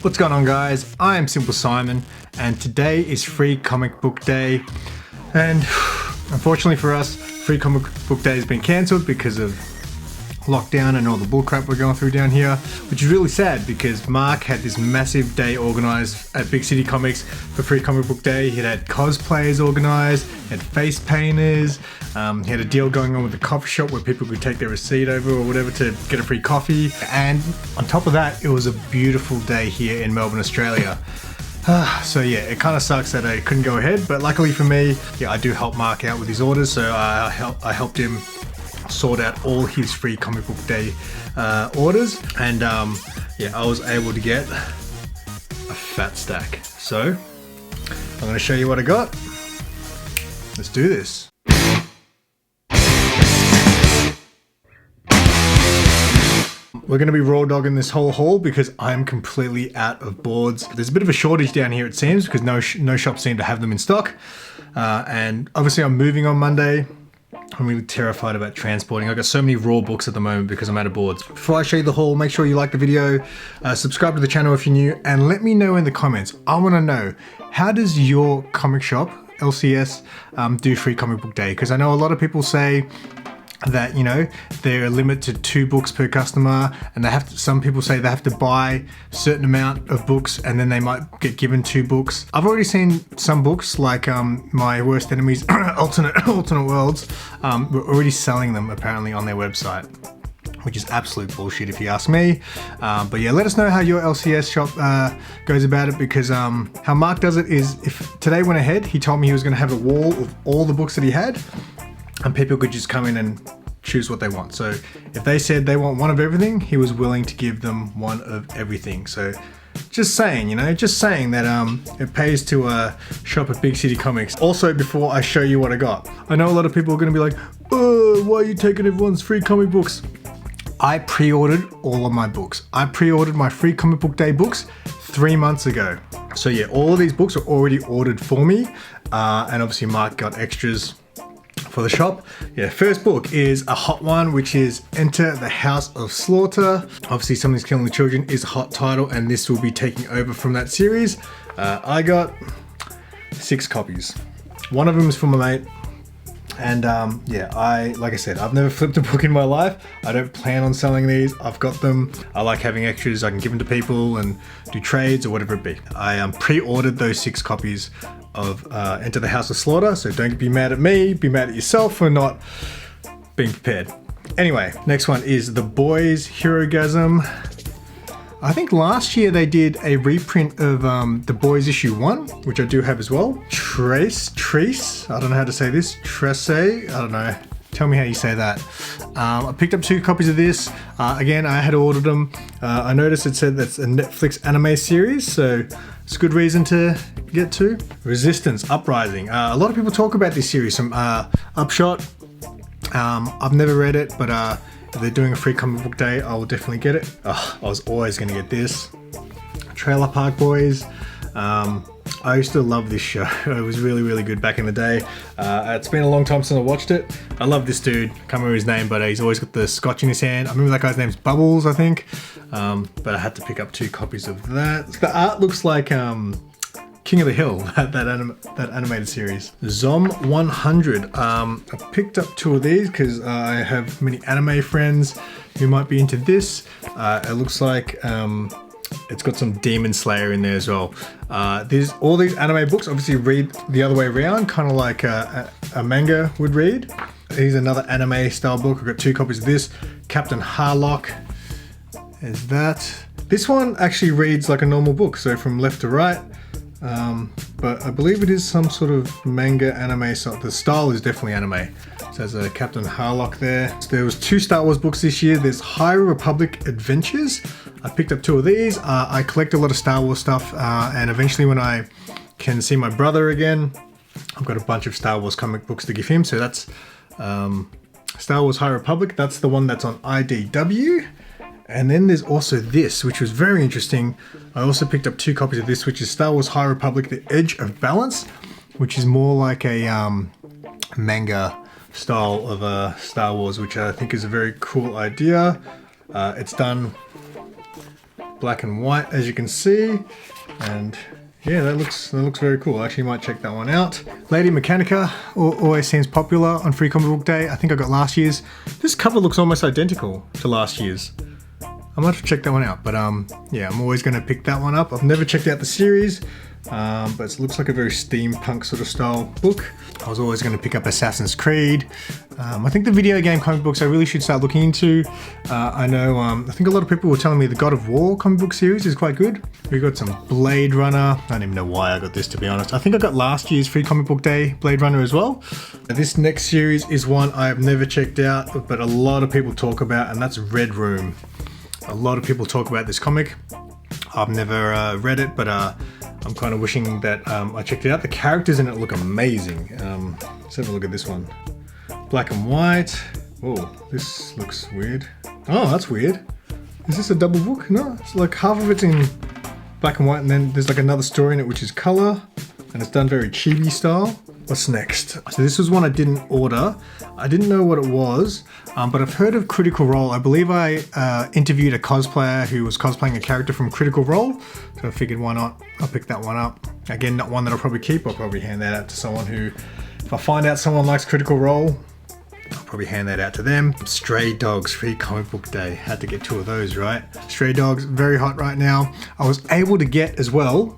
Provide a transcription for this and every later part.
What's going on, guys? I am Simple Simon, and today is Free Comic Book Day. And unfortunately for us, Free Comic Book Day has been cancelled because of lockdown and all the bullcrap we're going through down here, which is really sad because Mark had this massive day organised at Big City Comics for Free Comic Book Day. He had cosplayers organised, had face painters, he had a deal going on with the coffee shop where people could take their receipt over or whatever to get a free coffee. And on top of that, it was a beautiful day here in Melbourne, Australia. So yeah, it kind of sucks that I couldn't go ahead, but luckily for me, yeah, I do help Mark out with his orders, so I helped him sort out all his Free Comic Book Day orders, and yeah, I was able to get a fat stack. So I'm going to show you what I got. Let's do this. We're going to be raw dogging this whole haul because I'm completely out of boards. There's a bit of a shortage down here, it seems, because no shops seem to have them in stock, and obviously I'm moving on Monday. I'm really terrified about transporting. I've got so many raw books at the moment because I'm out of boards. Before I show you the haul, make sure you like the video, subscribe to the channel if you're new, and let me know in the comments. I want to know, how does your comic shop, LCS, do Free Comic Book Day? Because I know a lot of people say that, you know, they're limited to 2 books per customer, and they have to, some people say they have to buy a certain amount of books and then they might get given 2 books. I've already seen some books like My Worst Enemies alternate worlds, we're already selling them apparently on their website, which is absolute bullshit if you ask me. But yeah, let us know how your LCS shop goes about it, because how Mark does it is, if today went ahead, he told me he was going to have a wall of all the books that he had, and people could just come in and choose what they want. So if they said they want one of everything, he was willing to give them one of everything. So just saying, you know, just saying that it pays to shop at Big City Comics. Also, before I show you what I got, I know a lot of people are going to be like, oh, why are you taking everyone's free comic books? I pre-ordered all of my books. I pre-ordered my Free Comic Book Day books 3 months ago. So yeah, all of these books are already ordered for me. And obviously Mark got extras for the shop. Yeah, first book is a hot one, which is Enter the House of Slaughter. Obviously Something's Killing the Children is a hot title, and this will be taking over from that series. I got 6 copies. One of them is for my mate, and yeah, like I said, I've never flipped a book in my life. I don't plan on selling these. I've got them. I like having extras. I can give them to people and do trades or whatever it be. I pre-ordered those 6 copies of Enter the House of Slaughter, so don't be mad at me, be mad at yourself for not being prepared. Anyway, next one is The Boys Herogasm. I think last year they did a reprint of The Boys issue 1, which I do have as well. Trace, I don't know how to say this, Tresse, I don't know. Tell me how you say that. I picked up 2 copies of this. Again, I had ordered them. I noticed it said that's a Netflix anime series, so it's a good reason to get to. Resistance, Uprising. A lot of people talk about this series. Some Upshot. I've never read it, but if they're doing a Free Comic Book Day, I will definitely get it. I was always going to get this. Trailer Park Boys. I used to love this show. It was really, really good back in the day. It's been a long time since I watched it. I love this dude. Can't remember his name, but he's always got the scotch in his hand. I remember that guy's name's Bubbles, I think. But I had to pick up 2 copies of that. The art looks like King of the Hill, that animated series. Zom 100. I picked up 2 of these because I have many anime friends who might be into this. It looks like it's got some Demon Slayer in there as well. All these anime books obviously read the other way around, kind of like a manga would read. Here's another anime style book. I've got 2 copies of this. Captain Harlock is that. This one actually reads like a normal book, so from left to right. But I believe it is some sort of manga anime, so the style is definitely anime. So there's a Captain Harlock there. So there was 2 Star Wars books this year. There's High Republic Adventures. I picked up 2 of these. I collect a lot of Star Wars stuff, and eventually when I can see my brother again, I've got a bunch of Star Wars comic books to give him. So that's Star Wars High Republic. That's the one that's on IDW. And then there's also this, which was very interesting. I also picked up 2 copies of this, which is Star Wars High Republic, The Edge of Balance, which is more like a manga style of Star Wars, which I think is a very cool idea. It's done black and white, as you can see, and yeah, that looks very cool. I actually might check that one out. Lady Mechanica always seems popular on Free Comic Book Day. I think I got last year's. This cover looks almost identical to last year's. I might have to check that one out, but yeah, I'm always going to pick that one up. I've never checked out the series, but it looks like a very steampunk sort of style book. I was always going to pick up Assassin's Creed. I think the video game comic books I really should start looking into. I know, I think a lot of people were telling me the God of War comic book series is quite good. We got some Blade Runner. I don't even know why I got this, to be honest. I think I got last year's Free Comic Book Day Blade Runner as well. This next series is one I have never checked out, but a lot of people talk about, and that's Red Room. A lot of people talk about this comic. I've never read it, but I'm kind of wishing that I checked it out. The characters in it look amazing. Let's have a look at this one. Black and white. Oh, this looks weird. Oh, that's weird. Is this a double book? No, it's like half of it's in black and white, and then there's like another story in it which is color, and it's done very chibi style. What's next? So this was one I didn't order. I didn't know what it was, but I've heard of Critical Role. I believe I interviewed a cosplayer who was cosplaying a character from Critical Role, so I figured why not? I'll pick that one up. Again, not one that I'll probably keep. I'll probably hand that out to someone who, if I find out someone likes Critical Role, I'll probably hand that out to them. Stray Dogs Free Comic Book Day. Had to get 2 of those, right? Stray Dogs, very hot right now. I was able to get as well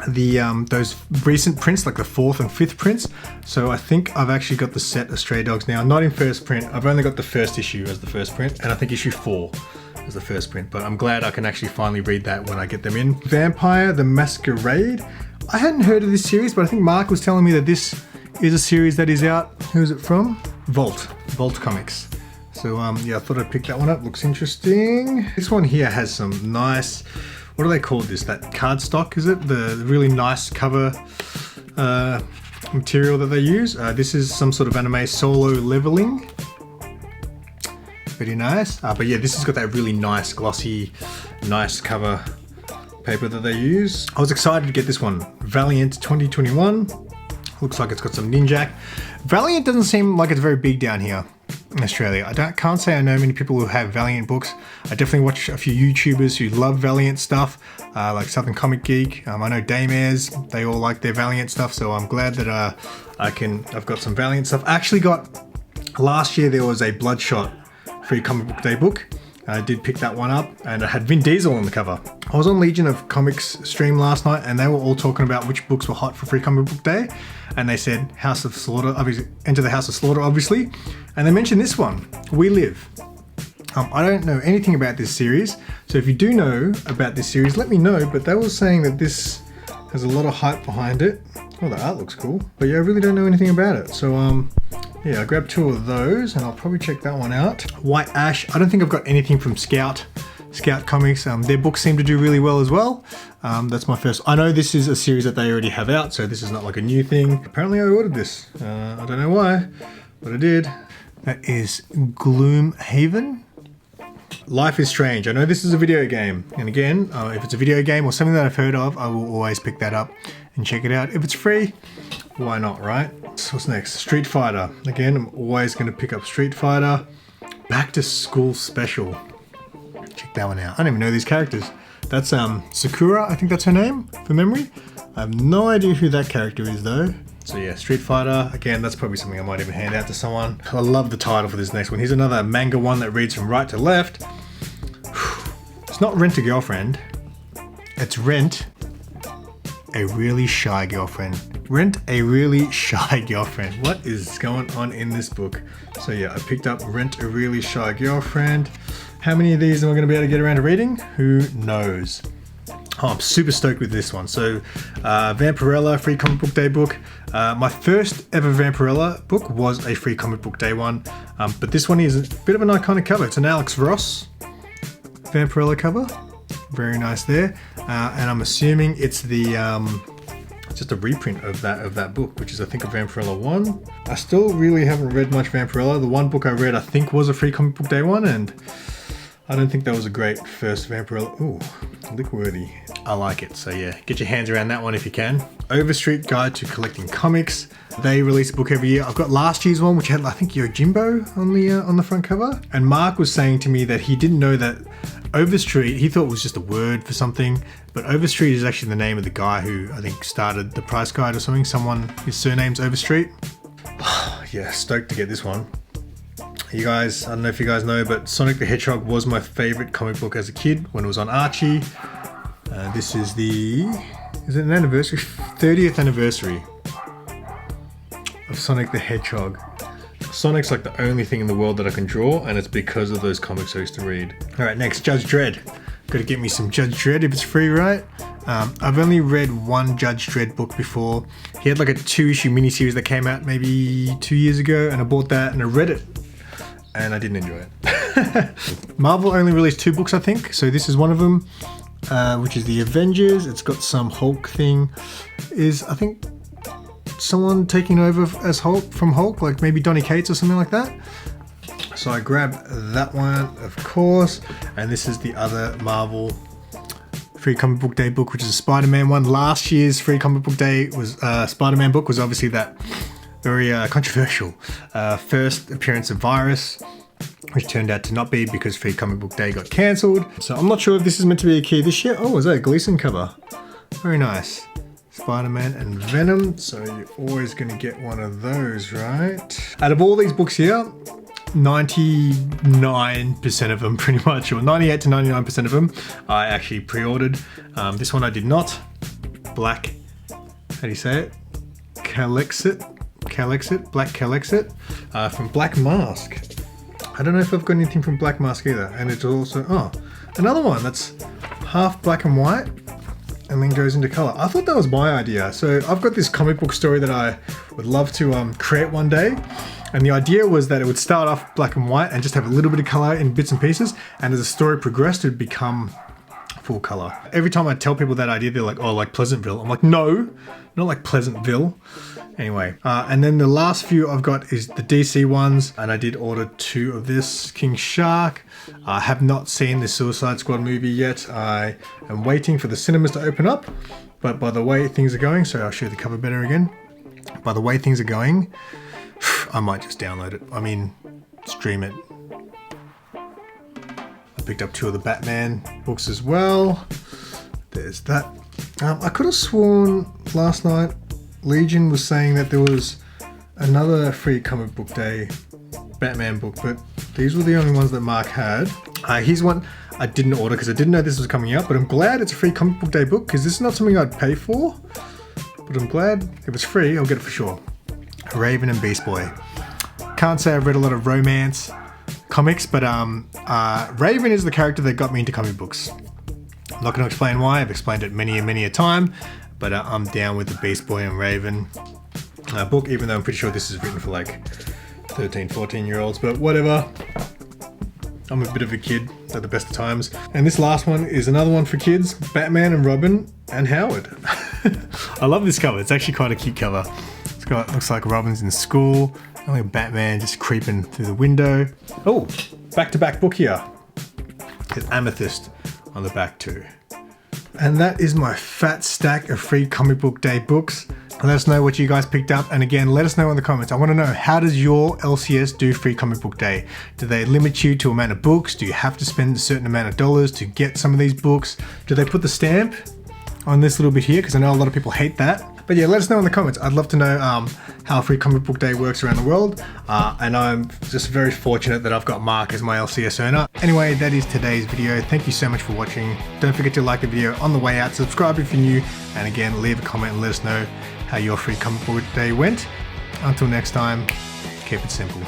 the those recent prints, like the 4th and 5th prints. So I think I've actually got the set of Stray Dogs now, not in first print. I've only got the first issue as the first print, and I think issue 4 as the first print, but I'm glad I can actually finally read that when I get them in. Vampire the Masquerade. I hadn't heard of this series, but I think Mark was telling me that this is a series that is out. Who is it from? Vault Comics. So yeah, I thought I'd pick that one up. Looks interesting. This one here has some nice, what do they call this? That cardstock, is it? The really nice cover material that they use. This is some sort of anime solo leveling. Pretty nice. But yeah, this has got that really nice, glossy, nice cover paper that they use. I was excited to get this one. Valiant 2021. Looks like it's got some Ninjak. Valiant doesn't seem like it's very big down here in Australia. Can't say I know many people who have Valiant books. I definitely watch a few YouTubers who love Valiant stuff, like Southern Comic Geek. I know Daymares, they all like their Valiant stuff, so I'm glad that I've got some Valiant stuff. I actually got, last year there was a Bloodshot Free Comic Book Day book. I did pick that one up, and it had Vin Diesel on the cover. I was on Legion of Comics stream last night, and they were all talking about which books were hot for Free Comic Book Day, and they said House of Slaughter, obviously, Enter the House of Slaughter, obviously, and they mentioned this one, We Live. I don't know anything about this series, so if you do know about this series, let me know, but they were saying that this has a lot of hype behind it. Oh, the art looks cool, but yeah, I really don't know anything about it, so yeah, I grabbed 2 of those, and I'll probably check that one out. White Ash, I don't think I've got anything from Scout Comics. Their books seem to do really well as well. That's my first. I know this is a series that they already have out, so this is not like a new thing. Apparently I ordered this. I don't know why, but I did. That is Gloomhaven. Life is Strange. I know this is a video game, and again, if it's a video game or something that I've heard of, I will always pick that up and check it out. If it's free, why not, right? So what's next? Street Fighter. Again, I'm always going to pick up Street Fighter. Back to School Special. Check that one out. I don't even know these characters. That's Sakura, I think that's her name, from memory. I have no idea who that character is though. So yeah, Street Fighter. Again, that's probably something I might even hand out to someone. I love the title for this next one. Here's another manga one that reads from right to left. It's not Rent a Girlfriend. It's Rent a Really Shy Girlfriend. Rent a Really Shy Girlfriend. What is going on in this book? So yeah, I picked up Rent a Really Shy Girlfriend. How many of these am I going to be able to get around to reading? Who knows? Oh, I'm super stoked with this one. So Vampirella Free Comic Book Day book. My first ever Vampirella book was a Free Comic Book Day one, but this one is a bit of an iconic cover. It's an Alex Ross Vampirella cover. Very nice there, and I'm assuming it's the just a reprint of that book, which is I think a Vampirella 1. I still really haven't read much Vampirella. The one book I read I think was a Free Comic Book Day one, and I don't think that was a great first Vampirella. Ooh, Lickworthy. I like it. So yeah, get your hands around that one if you can. Overstreet Guide to Collecting Comics. They release a book every year. I've got last year's one, which had, I think, Yojimbo on the front cover. And Mark was saying to me that he didn't know that Overstreet, he thought it was just a word for something, but Overstreet is actually the name of the guy who I think started the price guide or something. His surname's Overstreet. Yeah, stoked to get this one. You guys, I don't know if you guys know, but Sonic the Hedgehog was my favorite comic book as a kid when it was on Archie. This is is it an anniversary? 30th anniversary of Sonic the Hedgehog. Sonic's like the only thing in the world that I can draw, and it's because of those comics I used to read. All right, next, Judge Dredd. Got to get me some Judge Dredd if it's free, right? I've only read one Judge Dredd book before. He had like a 2-issue miniseries that came out maybe 2 years ago, and I bought that and I read it, and I didn't enjoy it. Marvel only released 2 books, I think, so this is one of them, which is The Avengers. It's got some Hulk thing. I think someone taking over as Hulk from Hulk, like maybe Donny Cates or something like that. So I grabbed that one, of course, and this is the other Marvel Free Comic Book Day book, which is a Spider-Man one. Last year's Free Comic Book Day was Spider-Man book was obviously that very controversial first appearance of Virus, which turned out to not be because Free Comic Book Day got cancelled. So I'm not sure if this is meant to be a key this year. Oh, is that a Gleason cover? Very nice. Spider-Man and Venom, so you're always going to get one of those, right? Out of all these books here, 99% of them pretty much, or 98 to 99% of them, I actually pre-ordered. This one I did not. Black, how do you say it? Calexit, Black Calexit, from Black Mask. I don't know if I've got anything from Black Mask either. And it's also, another one that's half black and white, and then goes into color. I thought that was my idea. So I've got this comic book story that I would love to create one day. And the idea was that it would start off black and white and just have a little bit of color in bits and pieces. And as the story progressed, it would become full color. Every time I tell people that idea, they're like, oh, like Pleasantville. I'm like, no, not like Pleasantville. Anyway, and then the last few I've got is the DC ones, and I did order 2 of this. King Shark. I have not seen the Suicide Squad movie yet. I am waiting for the cinemas to open up, but by the way things are going, so I'll show you the cover better again. By the way things are going, I might just download it. I mean, stream it. I picked up 2 of the Batman books as well. There's that. I could have sworn last night Legion was saying that there was another Free Comic Book Day Batman book, but these were the only ones that Mark had. Here's one I didn't order because I didn't know this was coming out, but I'm glad it's a Free Comic Book Day book because this is not something I'd pay for, but I'm glad if it's free, I'll get it for sure. Raven and Beast Boy. Can't say I've read a lot of romance comics, but Raven is the character that got me into comic books. I'm not going to explain why, I've explained it many and many a time, but I'm down with the Beast Boy and Raven book, even though I'm pretty sure this is written for like 13, 14-year-olds, but whatever. I'm a bit of a kid at the best of times. And this last one is another one for kids, Batman and Robin and Howard. I love this cover, it's actually quite a cute cover. Looks like Robin's in school, and like Batman just creeping through the window. Oh, back-to-back book here. There's Amethyst on the back too. And that is my fat stack of Free Comic Book Day books. Let us know what you guys picked up, and again, let us know in the comments. I want to know, how does your LCS do Free Comic Book Day? Do they limit you to amount of books? Do you have to spend a certain amount of dollars to get some of these books? Do they put the stamp on this little bit here? Because I know a lot of people hate that. But yeah, let us know in the comments. I'd love to know how Free Comic Book Day works around the world. And I'm just very fortunate that I've got Mark as my LCS earner. Anyway, that is today's video. Thank you so much for watching. Don't forget to like the video on the way out. Subscribe if you're new. And again, leave a comment and let us know how your Free Comic Book Day went. Until next time, keep it simple.